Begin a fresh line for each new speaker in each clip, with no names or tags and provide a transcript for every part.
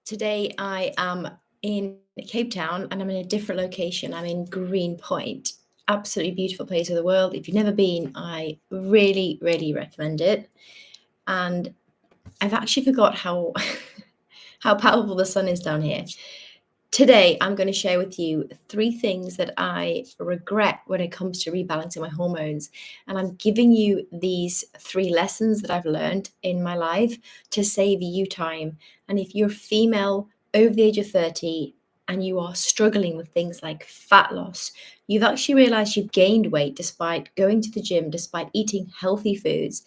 Today I am in Cape Town and I'm in a different location. I'm in Greenpoint. Absolutely beautiful place of the world. If you've never been, I really, really recommend it. And I've actually forgot how how powerful the sun is down here. Today, I'm going to share with you 3 things that I regret when it comes to rebalancing my hormones. And I'm giving you these 3 lessons that I've learned in my life to save you time. And if you're female over the age of 30 and you are struggling with things like fat loss, you've actually realized you've gained weight despite going to the gym, despite eating healthy foods.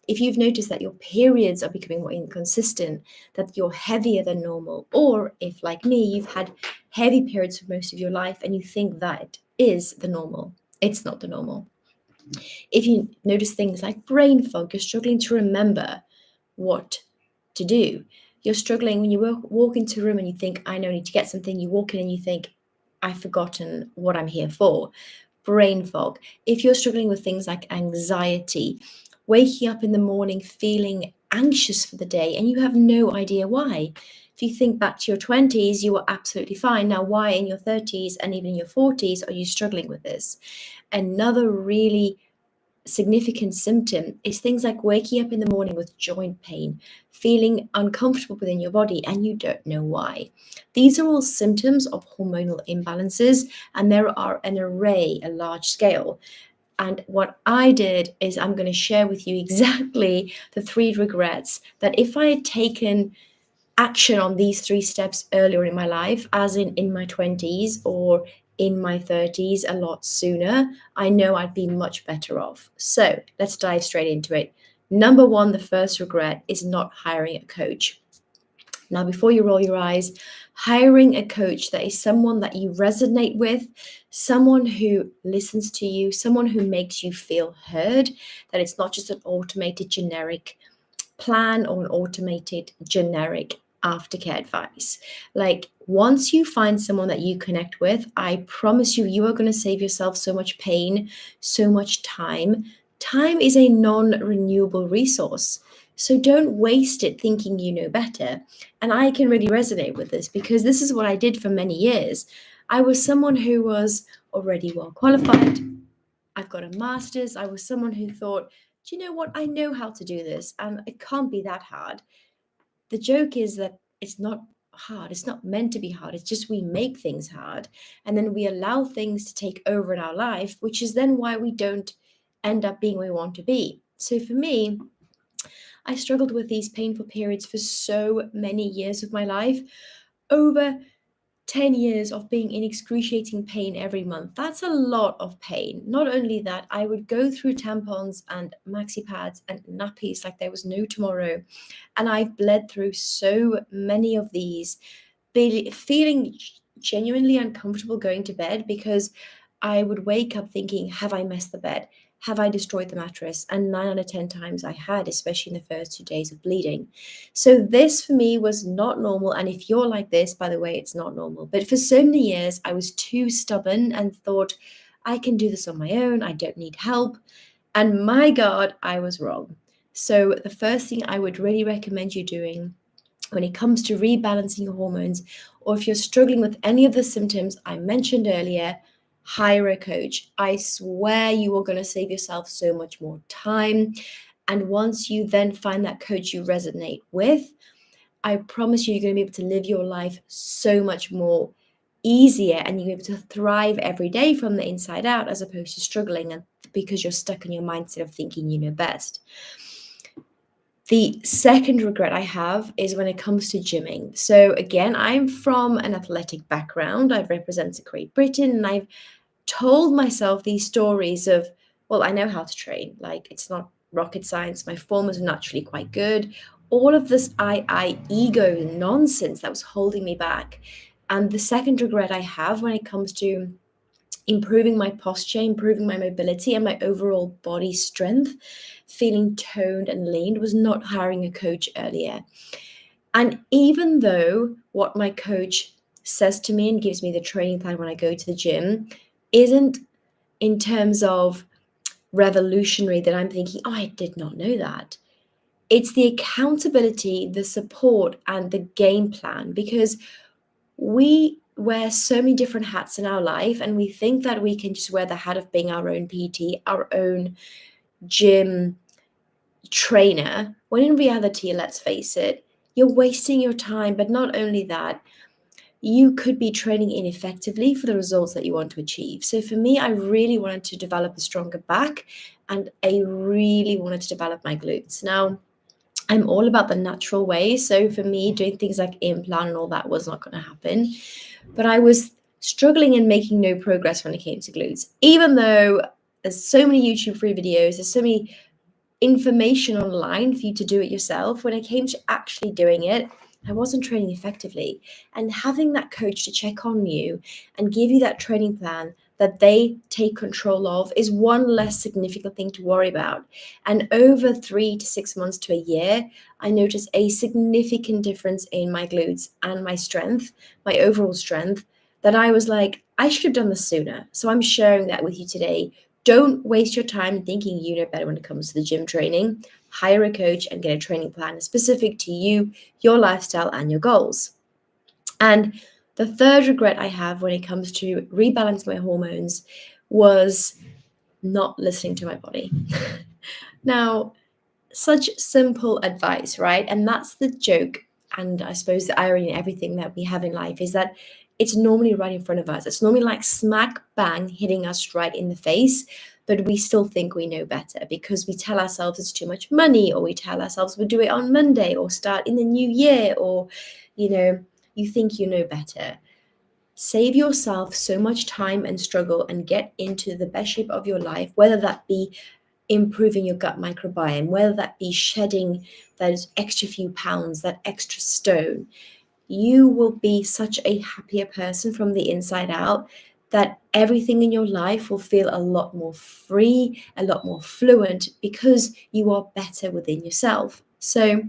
If you've noticed that your periods are becoming more inconsistent, that you're heavier than normal, or if, like me, you've had heavy periods for most of your life and you think that is the normal, it's not the normal. If you notice things like brain fog, you're struggling to remember what to do. You're struggling when you walk into a room and you think, I know I need to get something. You walk in and you think, I've forgotten what I'm here for. Brain fog. If you're struggling with things like anxiety, waking up in the morning feeling anxious for the day and you have no idea why. If you think back to your 20s, you were absolutely fine. Now, why in your 30s and even in your 40s are you struggling with this? Another really significant symptom is things like waking up in the morning with joint pain, feeling uncomfortable within your body, and you don't know why. These are all symptoms of hormonal imbalances, and there are an array, a large scale. And what I did is I'm going to share with you exactly the 3 regrets that if I had taken action on these 3 steps earlier in my life, as in my 20s or in my 30s, a lot sooner, I know I'd be much better off. So let's dive straight into it. Number 1, the first regret is not hiring a coach. Now, before you roll your eyes, hiring a coach that is someone that you resonate with, someone who listens to you, someone who makes you feel heard, that it's not just an automated generic plan or an automated generic aftercare advice. Like, once you find someone that you connect with, I promise you, you are going to save yourself so much pain, so much time. Time is a non-renewable resource. So don't waste it thinking you know better. And I can really resonate with this because this is what I did for many years. I was someone who was already well qualified. I've got a master's. I was someone who thought, do you know what? I know how to do this and it can't be that hard. The joke is that it's not hard. It's not meant to be hard. It's just we make things hard and then we allow things to take over in our life, which is then why we don't end up being where we want to be. So for me, I struggled with these painful periods for so many years of my life. Over 10 years of being in excruciating pain every month. That's a lot of pain. Not only that, I would go through tampons and maxi pads and nappies like there was no tomorrow. And I've bled through so many of these, feeling genuinely uncomfortable going to bed because I would wake up thinking, have I messed the bed? Have I destroyed the mattress? And 9 out of 10 times I had, especially in the first 2 days of bleeding. So this for me was not normal. And if you're like this, by the way, it's not normal. But for so many years, I was too stubborn and thought, I can do this on my own. I don't need help. And my God, I was wrong. So the first thing I would really recommend you doing when it comes to rebalancing your hormones, or if you're struggling with any of the symptoms I mentioned earlier, hire a coach. I swear you are going to save yourself so much more time. And once you then find that coach you resonate with, I promise you're going to be able to live your life so much more easier and you're able to thrive every day from the inside out as opposed to struggling and because you're stuck in your mindset of thinking you know best. The second regret I have is when it comes to gymming. So again, I'm from an athletic background. I've represented Great Britain and I've told myself these stories of, well, I know how to train. Like, it's not rocket science. My form is naturally quite good. All of this I ego nonsense that was holding me back. And the second regret I have when it comes to improving my posture, improving my mobility, and my overall body strength, feeling toned and lean, was not hiring a coach earlier. And even though what my coach says to me and gives me the training plan when I go to the gym isn't in terms of revolutionary that I'm thinking, oh, I did not know that. It's the accountability, the support, and the game plan, because we wear so many different hats in our life, and we think that we can just wear the hat of being our own PT, our own gym trainer, when in reality, let's face it, you're wasting your time. But not only that, you could be training ineffectively for the results that you want to achieve. So for me, I really wanted to develop a stronger back, and I really wanted to develop my glutes. Now, I'm all about the natural way. So for me, doing things like implant and all that was not going to happen. But I was struggling and making no progress when it came to glutes, even though there's so many YouTube free videos, there's so many information online for you to do it yourself. When it came to actually doing it, I wasn't training effectively. And having that coach to check on you and give you that training plan that they take control of is one less significant thing to worry about. And over 3 to 6 months to a year, I noticed a significant difference in my glutes and my strength, my overall strength, that I was like, I should have done this sooner. So I'm sharing that with you today. Don't waste your time thinking you know better when it comes to the gym training. Hire a coach and get a training plan specific to you, your lifestyle, and your goals. And the third regret I have when it comes to rebalancing my hormones was not listening to my body. Now, such simple advice, right? And that's the joke. And I suppose the irony in everything that we have in life is that it's normally right in front of us. It's normally like smack bang hitting us right in the face, but we still think we know better because we tell ourselves it's too much money, or we tell ourselves we'll do it on Monday or start in the new year, or, you think you know better. Save yourself so much time and struggle and get into the best shape of your life, whether that be improving your gut microbiome, whether that be shedding those extra few pounds, that extra stone. You will be such a happier person from the inside out, that everything in your life will feel a lot more free, a lot more fluent, because you are better within yourself. So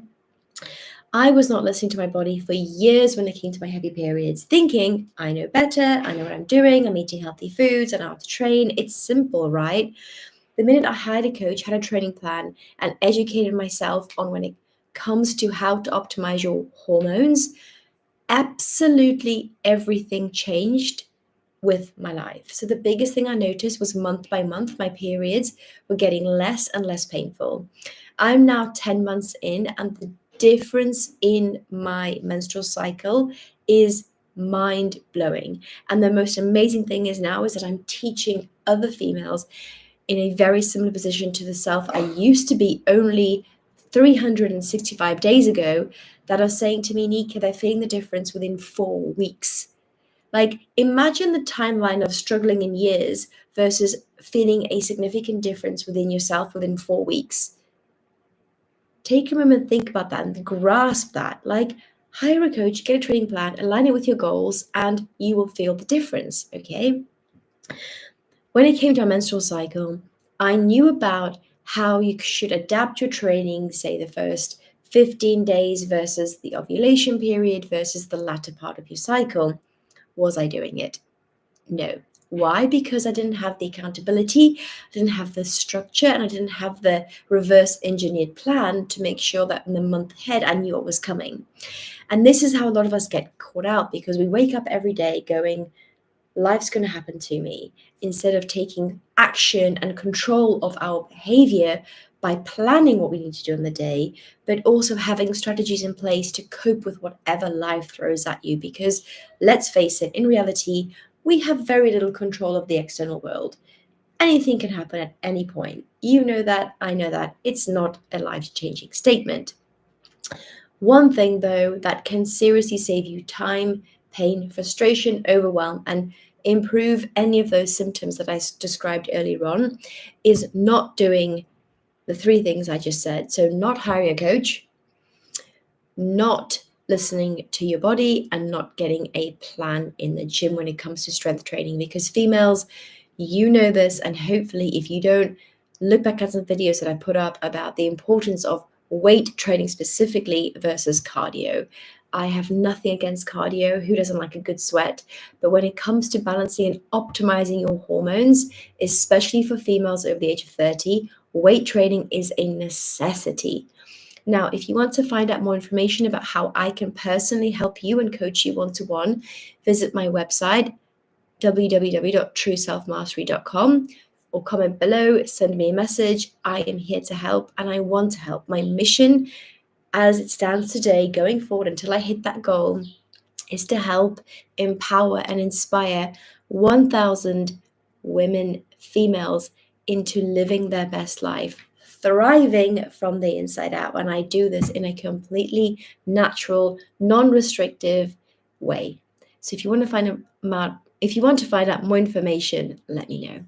I was not listening to my body for years when it came to my heavy periods, thinking I know better, I know what I'm doing, I'm eating healthy foods, I know how to train. It's simple, right? The minute I hired a coach, had a training plan, and educated myself on when it comes to how to optimize your hormones, absolutely everything changed with my life. So the biggest thing I noticed was month by month, my periods were getting less and less painful. I'm now 10 months in, and the difference in my menstrual cycle is mind blowing. And the most amazing thing is now is that I'm teaching other females in a very similar position to the self I used to be only 365 days ago, that are saying to me, Nika, they're feeling the difference within 4 weeks. Like, imagine the timeline of struggling in years versus feeling a significant difference within yourself within 4 weeks. Take a moment, think about that, and grasp that. Like, hire a coach, get a training plan, align it with your goals, and you will feel the difference, okay? When it came to our menstrual cycle, I knew about how you should adapt your training, say the first 15 days versus the ovulation period versus the latter part of your cycle. Was I doing it? No. Why? Because I didn't have the accountability, I didn't have the structure, and I didn't have the reverse engineered plan to make sure that in the month ahead I knew what was coming. And this is how a lot of us get caught out, because we wake up every day going, life's going to happen to me, instead of taking action and control of our behavior by planning what we need to do in the day, but also having strategies in place to cope with whatever life throws at you. Because let's face it, in reality, we have very little control of the external world. Anything can happen at any point. You know that, I know that. It's not a life-changing statement. One thing, though, that can seriously save you time, pain, frustration, overwhelm, and improve any of those symptoms that I described earlier on, is not doing the 3 things I just said. So not hiring a coach, not listening to your body, and not getting a plan in the gym when it comes to strength training. Because females, you know this, and hopefully if you don't, look back at some videos that I put up about the importance of weight training specifically versus cardio. I have nothing against cardio. Who doesn't like a good sweat? But when it comes to balancing and optimizing your hormones, especially for females over the age of 30, weight training is a necessity. Now, if you want to find out more information about how I can personally help you and coach you one-to-one, visit my website, www.trueselfmastery.com, or comment below, send me a message. I am here to help and I want to help. My mission as it stands today, going forward until I hit that goal, is to help empower and inspire 1,000 women, females, into living their best life, thriving from the inside out. And I do this in a completely natural, non-restrictive way. So if you want to find out more information, let me know.